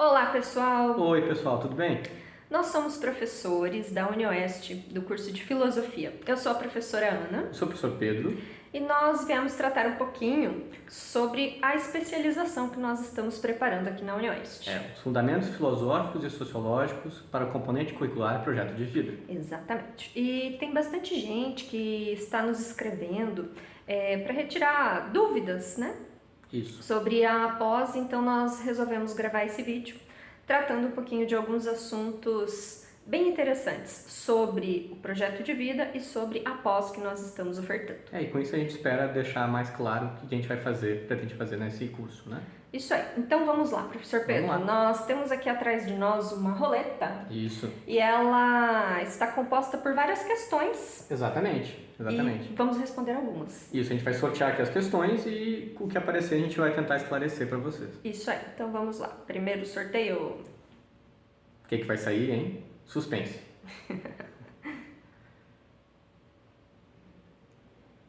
Olá, pessoal! Oi, pessoal, tudo bem? Nós somos professores da UniOeste, do curso de Filosofia. Eu sou a professora Ana Eu sou o professor Pedro. e nós viemos tratar um pouquinho sobre a especialização que nós estamos preparando aqui na UniOeste. Os fundamentos filosóficos e sociológicos para o componente curricular e projeto de vida. Exatamente. E tem bastante gente que está nos escrevendo para retirar dúvidas, né? Isso. Sobre a pós, então nós resolvemos gravar esse vídeo tratando um pouquinho de alguns assuntos bem interessantes sobre o projeto de vida e sobre a pós que nós estamos ofertando. E com isso a gente espera deixar mais claro o que a gente vai fazer, pretende fazer nesse curso, né? Isso aí. Então vamos lá, professor Pedro. Vamos lá. Nós temos aqui atrás de nós uma roleta. Isso. E ela está composta por várias questões. Exatamente. E vamos responder algumas. Isso, a gente vai sortear aqui as questões e o que aparecer a gente vai tentar esclarecer para vocês. Isso aí. Então vamos lá. Primeiro sorteio. O que vai sair, hein? Suspense.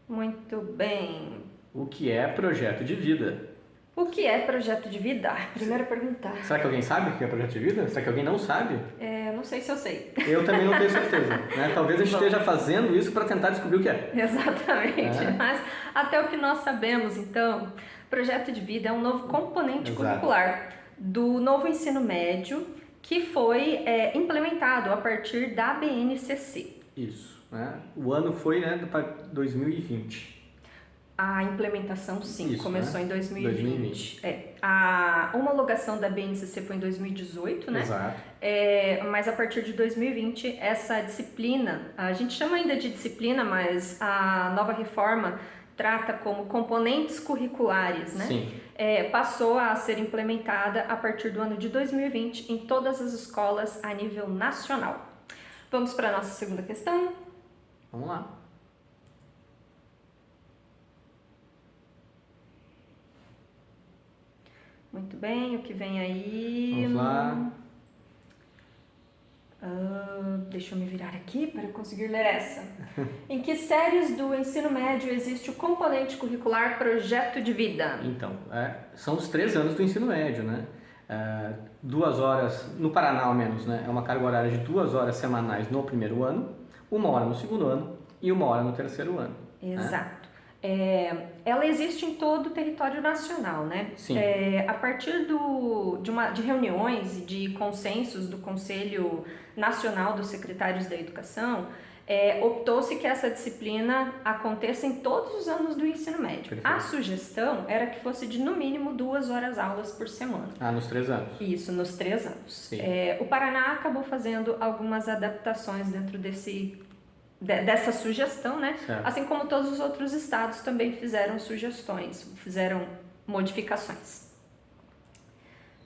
Muito bem. O que é projeto de vida? O que é projeto de vida? Primeira pergunta. Será que alguém sabe o que é projeto de vida? Será que alguém não sabe? Não sei se eu sei. Eu também não tenho certeza, né? Talvez a gente esteja fazendo isso para tentar descobrir o que é. Exatamente. Mas até o que nós sabemos, então, projeto de vida é um novo componente curricular do novo ensino médio que foi implementado a partir da BNCC. Isso, né? O ano foi, para 2020. A implementação, sim, Isso, começou né? em 2020. A homologação da BNCC foi em 2018, né? Exato. Mas a partir de 2020, essa disciplina, a gente chama ainda de disciplina, mas a nova reforma trata como componentes curriculares, né? Sim. Passou a ser implementada a partir do ano de 2020 em todas as escolas a nível nacional. Vamos para a nossa segunda questão? Vamos lá. Muito bem, o que vem aí? Vamos lá. Deixa eu me virar aqui para eu conseguir ler essa. Em que séries do ensino médio existe o componente curricular projeto de vida? Então, são os 3 anos do ensino médio, né? 2 horas, no Paraná ao menos, né? É uma carga horária de 2 horas semanais no primeiro ano, 1 hora no segundo ano e 1 hora no terceiro ano. Exato. Ela existe em todo o território nacional, né? Sim. A partir de reuniões e de consensos do Conselho Nacional dos Secretários da Educação, optou-se que essa disciplina aconteça em todos os anos do ensino médio. Perfeito. A sugestão era que fosse de no mínimo 2 horas aulas por semana. Nos 3 anos. Isso, nos 3 anos. Sim. O Paraná acabou fazendo algumas adaptações dentro dessa sugestão, né? Certo. Assim como todos os outros estados também fizeram sugestões, fizeram modificações.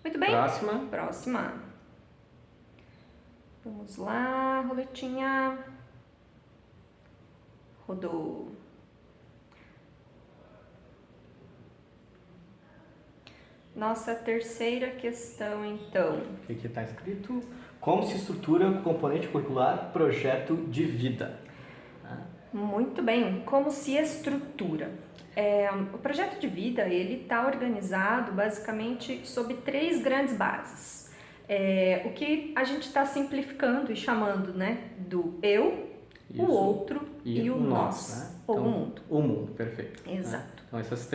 Muito bem? Próxima. Vamos lá, roletinha. Rodou. Nossa terceira questão, então. O que está escrito? Como se estrutura o componente curricular projeto de vida? Muito bem, como se estrutura? O projeto de vida ele está organizado basicamente sob 3 grandes bases. O que a gente está simplificando e chamando, né, do eu, Isso. o outro e o nós, né? ou então, o mundo. O mundo, perfeito. Exato. Então esses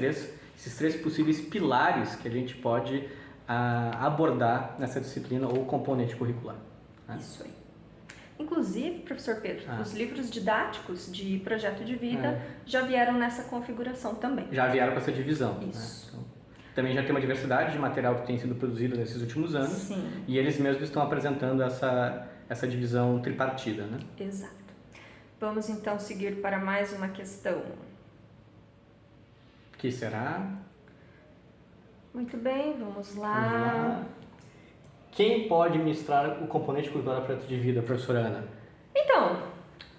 três possíveis pilares que a gente pode abordar nessa disciplina ou componente curricular. Né? Isso aí. Inclusive, professor Pedro, os livros didáticos de projeto de vida já vieram nessa configuração também. Já vieram com essa divisão. Isso. Né? Então, também já tem uma diversidade de material que tem sido produzido nesses últimos anos. Sim. E eles mesmos estão apresentando essa divisão tripartida. Né? Exato. Vamos então seguir para mais uma questão. Que será? Muito bem, vamos lá. Quem pode ministrar o componente curricular projeto de vida, professora Ana? Então,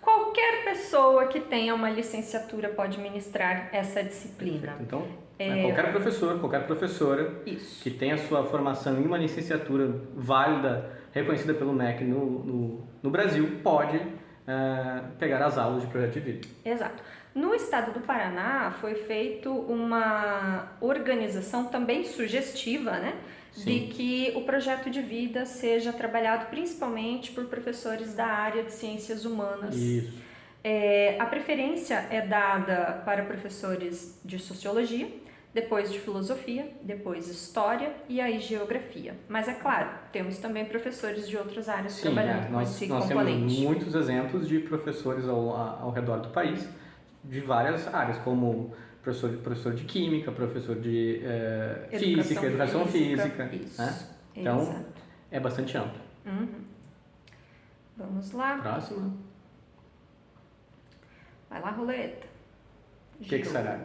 qualquer pessoa que tenha uma licenciatura pode ministrar essa disciplina. Perfeito. Então, qualquer professor, qualquer professora Isso. que tenha sua formação em uma licenciatura válida, reconhecida pelo MEC no Brasil, pode pegar as aulas de projeto de vida. Exato. No estado do Paraná foi feita uma organização também sugestiva, né? de que o projeto de vida seja trabalhado principalmente por professores da área de ciências humanas. Isso. A preferência é dada para professores de sociologia, depois de filosofia, depois história e aí geografia. Mas é claro, temos também professores de outras áreas trabalhando com esse nós componente. Temos muitos exemplos de professores ao redor do país, de várias áreas, como professor de química, professor de física, educação física. Isso, né? Então, exato. é bastante amplo. Vamos lá. Próxima. Vai lá, roleta. O que será?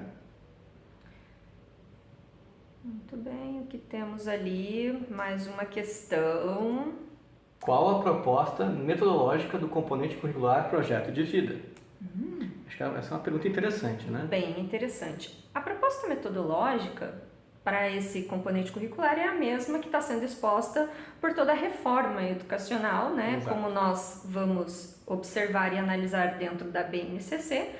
Muito bem, o que temos ali? Mais uma questão. Qual a proposta metodológica do componente curricular projeto de vida? Acho que essa é uma pergunta interessante, né? Bem interessante. A proposta metodológica para esse componente curricular é a mesma que está sendo exposta por toda a reforma educacional, né? Exato. Como nós vamos observar e analisar dentro da BNCC,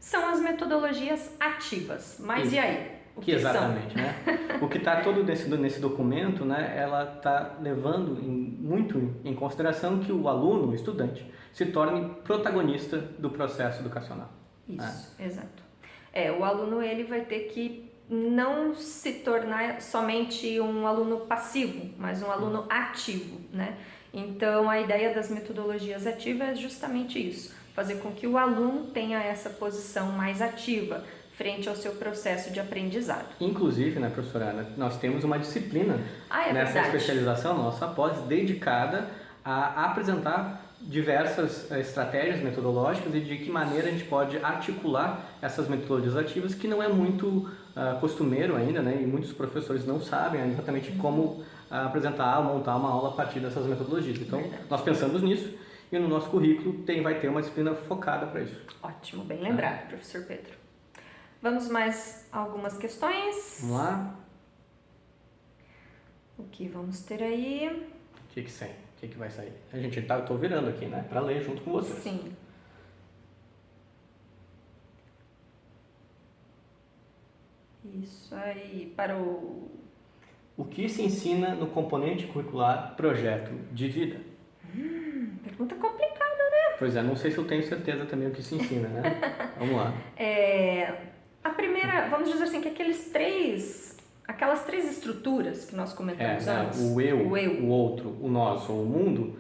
são as metodologias ativas. Mas Isso. E aí? O que exatamente, são? né? O que está todo nesse documento, né? Ela está levando muito em consideração que o aluno, o estudante, se torne protagonista do processo educacional. Isso, exato. O aluno ele vai ter que não se tornar somente um aluno passivo, mas um aluno ativo, né? Então, a ideia das metodologias ativas é justamente isso, fazer com que o aluno tenha essa posição mais ativa frente ao seu processo de aprendizado. Inclusive, né, professora Ana, nós temos uma disciplina nessa especialização nossa pós dedicada a apresentar diversas estratégias metodológicas e de que maneira a gente pode articular essas metodologias ativas, que não é muito costumeiro ainda, né? E muitos professores não sabem exatamente como apresentar ou montar uma aula a partir dessas metodologias. Então, nós pensamos nisso e no nosso currículo vai ter uma disciplina focada para isso. Ótimo, bem lembrado, professor Pedro. Vamos mais algumas questões. Vamos lá. O que vamos ter aí? O que sai? O que vai sair? Eu tô virando aqui, né? Para ler junto com vocês. Sim. Isso aí, para o que se ensina no componente curricular projeto de vida? Pergunta complicada, né? Pois é, não sei se eu tenho certeza também o que se ensina, né? Vamos lá. A primeira, vamos dizer assim, que aquelas três estruturas que nós comentamos antes. O eu, o outro, o nós ou o mundo,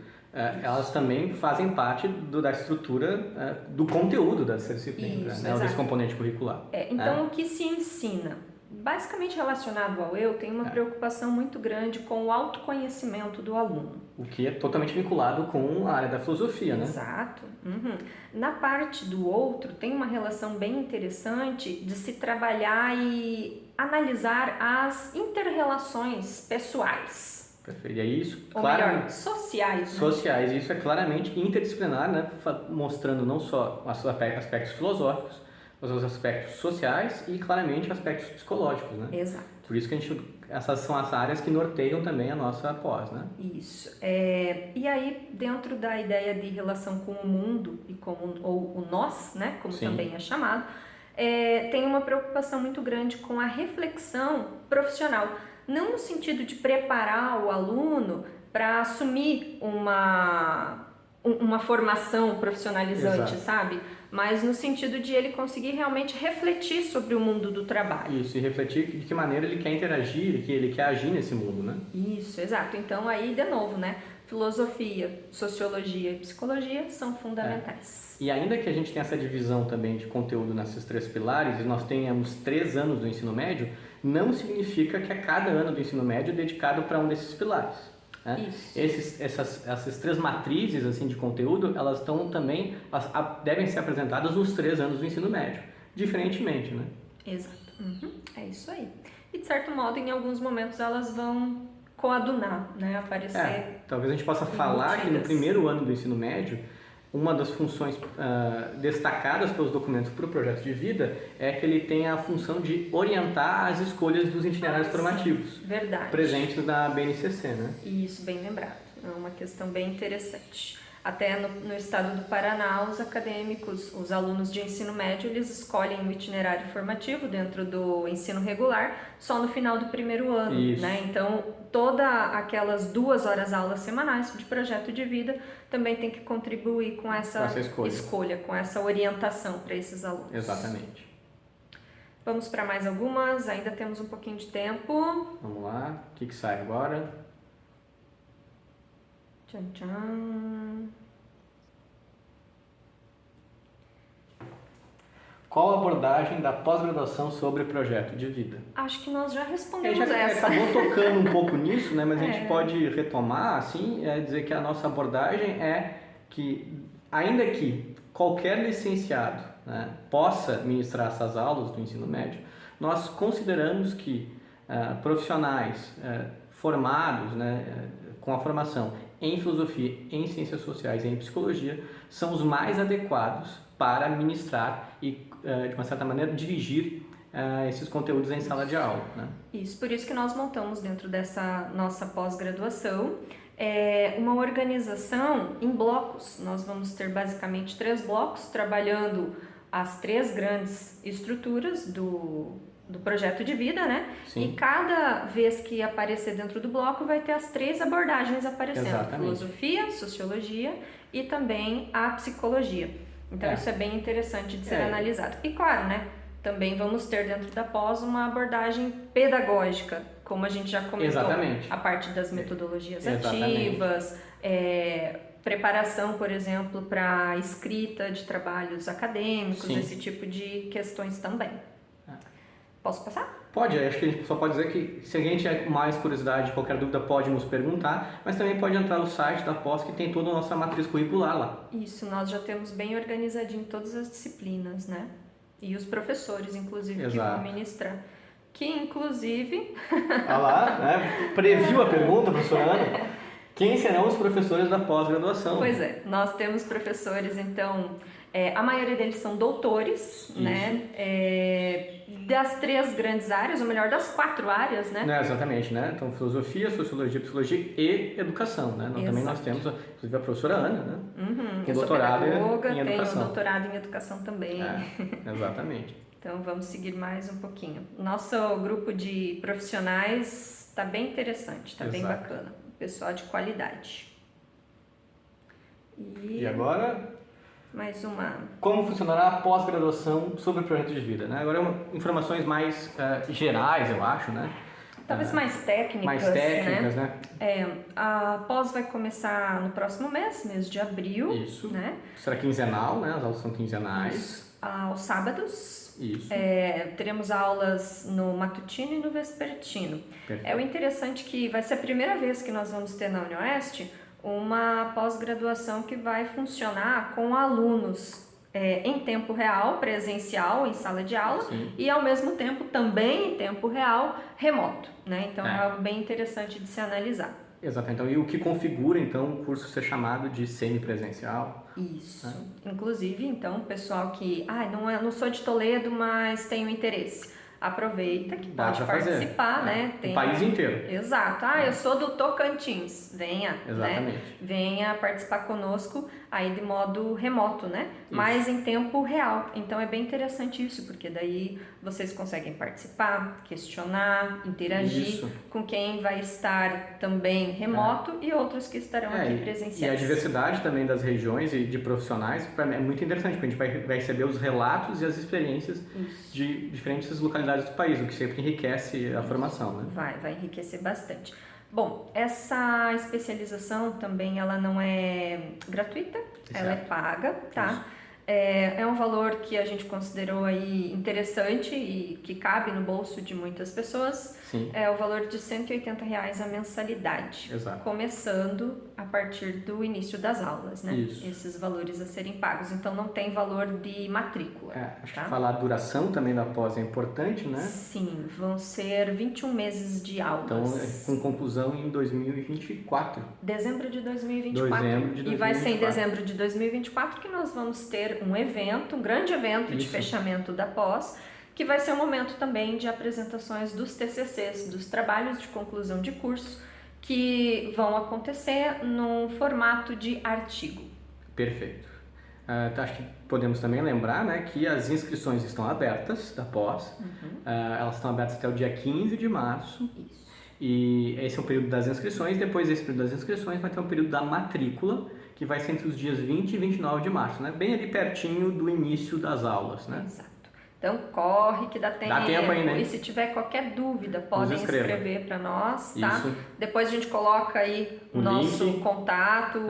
elas também fazem parte da estrutura do conteúdo dessa disciplina, desse componente curricular. Então, o que se ensina? Basicamente relacionado ao eu, tem uma preocupação muito grande com o autoconhecimento do aluno. O que é totalmente vinculado com a área da filosofia, né? Exato. Na parte do outro, tem uma relação bem interessante de se trabalhar e analisar as inter-relações pessoais. Perfeito. E é isso, ou melhor, sociais. Né? Sociais. E isso é claramente interdisciplinar, né? Mostrando não só os aspectos filosóficos, mas os aspectos sociais e claramente aspectos psicológicos, né? Exato. Por isso que essas são as áreas que norteiam também a nossa pós, né? Isso. E aí, dentro da ideia de relação com o mundo e ou o nós, né? Como Sim. também é chamado, tem uma preocupação muito grande com a reflexão profissional. Não no sentido de preparar o aluno para assumir uma formação profissionalizante, Exato. sabe? Mas no sentido de ele conseguir realmente refletir sobre o mundo do trabalho. Isso, e refletir de que maneira ele quer interagir, que ele quer agir nesse mundo, né? Isso, exato. Então aí, de novo, né? Filosofia, sociologia e psicologia são fundamentais. E ainda que a gente tenha essa divisão também de conteúdo nesses três pilares, e nós tenhamos 3 anos do ensino médio, não significa que a cada ano do ensino médio é dedicado para um desses pilares. Né? Essas 3 matrizes assim, de conteúdo, elas devem ser apresentadas nos 3 anos do ensino médio, diferentemente, né? Exato, é isso aí. E de certo modo, em alguns momentos elas vão coadunar, né? Aparecer. Talvez a gente possa falar que no primeiro ano do ensino médio, uma das funções destacadas pelos documentos para o projeto de vida é que ele tem a função de orientar as escolhas dos itinerários formativos. Verdade. Presentes na BNCC, né? Isso, bem lembrado. É uma questão bem interessante. Até no estado do Paraná, os acadêmicos, os alunos de ensino médio, eles escolhem um itinerário formativo dentro do ensino regular só no final do primeiro ano, né? Então, todas aquelas 2 horas aulas semanais de projeto de vida também tem que contribuir com essa escolha, com essa orientação para esses alunos. Exatamente. Vamos para mais algumas, ainda temos um pouquinho de tempo. Vamos lá, o que sai agora? Tchan, tchan. Qual a abordagem da pós-graduação sobre projeto de vida? Acho que nós já respondemos já essa. Acabou tocando um pouco nisso, né? Mas a gente pode retomar, assim, dizer que a nossa abordagem é que, ainda que qualquer licenciado, né, possa ministrar essas aulas do ensino médio, nós consideramos que profissionais formados, né, com a formação em filosofia, em ciências sociais e em psicologia são os mais adequados para ministrar e, de uma certa maneira, dirigir esses conteúdos em sala de aula, né? Isso, por isso que nós montamos dentro dessa nossa pós-graduação uma organização em blocos. Nós vamos ter basicamente 3 blocos, trabalhando as 3 grandes estruturas do projeto de vida, né? Sim. E cada vez que aparecer dentro do bloco vai ter as 3 abordagens aparecendo. Exatamente. Filosofia, sociologia e também a psicologia. Então isso é bem interessante de ser analisado. E claro, né? Também vamos ter dentro da pós uma abordagem pedagógica, como a gente já comentou. Exatamente. A parte das metodologias Exatamente. ativas, preparação, por exemplo, para escrita de trabalhos acadêmicos, Sim. esse tipo de questões também. Posso passar? Pode, acho que a gente só pode dizer que se alguém tiver mais curiosidade, qualquer dúvida pode nos perguntar, mas também pode entrar no site da pós que tem toda a nossa matriz curricular lá. Isso, nós já temos bem organizadinho todas as disciplinas, né? E os professores, inclusive, que vão ministrar. Que, inclusive... Olha lá, né? Previu a pergunta, professora Ana. Quem serão os professores da pós-graduação? Pois é, nós temos professores, então... a maioria deles são doutores, isso, né? Das 3 grandes áreas, ou melhor, das 4 áreas, né? Exatamente, né? Então, filosofia, sociologia, psicologia e educação, né? Também nós temos, inclusive, a professora Ana, né? Uhum, eu doutorado sou pedagoga, em educação. Tenho doutorado em educação também. Exatamente. Então, vamos seguir mais um pouquinho. Nosso grupo de profissionais está bem interessante, está bem bacana. Pessoal de qualidade. E agora... mais uma. Como funcionará a pós-graduação sobre o projeto de vida, né? Agora informações mais gerais, eu acho, né? Talvez mais técnicas, né? A pós vai começar no próximo mês de abril. Isso. Né? Será quinzenal, né? As aulas são quinzenais. Isso. Aos sábados. Isso. Teremos aulas no matutino e no vespertino. Perfeito. O interessante que vai ser a primeira vez que nós vamos ter na UniOeste uma pós-graduação que vai funcionar com alunos em tempo real, presencial, em sala de aula, sim, e ao mesmo tempo também em tempo real, remoto, né? Então é algo bem interessante de se analisar. Exatamente. Então, e o que configura então o curso ser chamado de semipresencial? Isso. Inclusive, então, o pessoal que não sou de Toledo, mas tenho interesse. Aproveita que pode participar, né? Tem... O país inteiro. Exato. Eu sou do Tocantins. Venha, exatamente, né? Venha participar conosco aí de modo remoto, né? Isso. Mas em tempo real. Então é bem interessante isso, porque daí vocês conseguem participar, questionar, interagir com quem vai estar também remoto e outros que estarão aqui presenciais. E a diversidade também das regiões e de profissionais para mim é muito interessante, porque a gente vai receber os relatos e as experiências de diferentes localidades do país, o que sempre enriquece a formação, né? Vai enriquecer bastante. Bom, essa especialização também ela não é gratuita, ela é paga, tá? Isso. É um valor que a gente considerou aí interessante e que cabe no bolso de muitas pessoas. Sim. É o valor de R$180 a mensalidade. Exato. Começando a partir do início das aulas, né? Isso. Esses valores a serem pagos. Então não tem valor de matrícula. Acho que falar a duração também da pós é importante, né? Sim, vão ser 21 meses de aulas. Então, com conclusão em 2024. Dezembro de 2024. E vai ser em dezembro de 2024 que nós vamos ter um evento, um grande evento de fechamento da pós, que vai ser um momento também de apresentações dos TCCs, dos trabalhos de conclusão de curso, que vão acontecer no formato de artigo. Perfeito. Então, acho que podemos também lembrar, né, que as inscrições estão abertas da pós. Elas estão abertas até o dia 15 de março. Isso. E esse é o período das inscrições. Depois desse período das inscrições vai ter um período da matrícula, que vai ser entre os dias 20 e 29 de março, né? Bem ali pertinho do início das aulas, né? Exato. Então corre que dá tempo. Dá tempo aí, né? E se tiver qualquer dúvida, podem escrever para nós, tá? Isso. Depois a gente coloca aí o nosso link. Contato,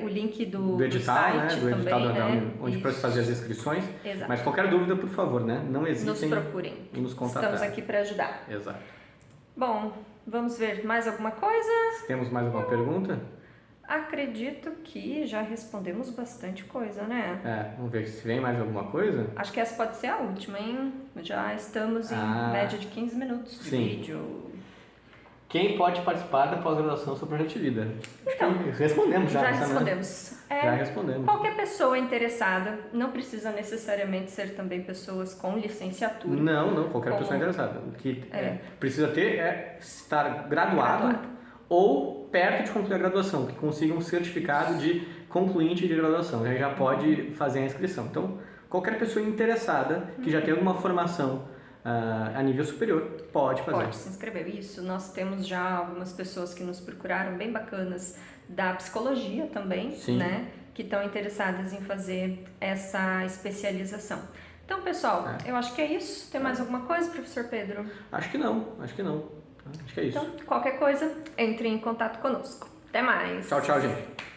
o link do edital, site né? Do edital também, né? Onde para fazer as inscrições. Exato. Mas qualquer dúvida, por favor, né? Não hesitem. Nos procurem. E nos contatar. Estamos aqui para ajudar. Exato. Bom, vamos ver mais alguma coisa? Temos mais alguma pergunta? Acredito que já respondemos bastante coisa, né? Vamos ver se vem mais alguma coisa. Acho que essa pode ser a última, hein? Já estamos em média de 15 minutos de vídeo. Quem pode participar da pós-graduação sobre projeto de vida? Então, respondemos já. Já respondemos. Já respondemos. Qualquer pessoa interessada, não precisa necessariamente ser também pessoas com licenciatura. Não, qualquer pessoa interessada. O que precisa ter é estar graduado ou perto de concluir a graduação, que consiga um certificado de concluinte de graduação, já pode fazer a inscrição. Então, qualquer pessoa interessada, que já tem alguma formação a nível superior, pode fazer. Pode se inscrever. Isso, nós temos já algumas pessoas que nos procuraram, bem bacanas, da psicologia também, né? Que estão interessadas em fazer essa especialização. Então, pessoal, eu acho que é isso. Tem mais alguma coisa, professor Pedro? Acho que não. Acho que é isso. Então, qualquer coisa, entre em contato conosco. Até mais! Tchau, gente!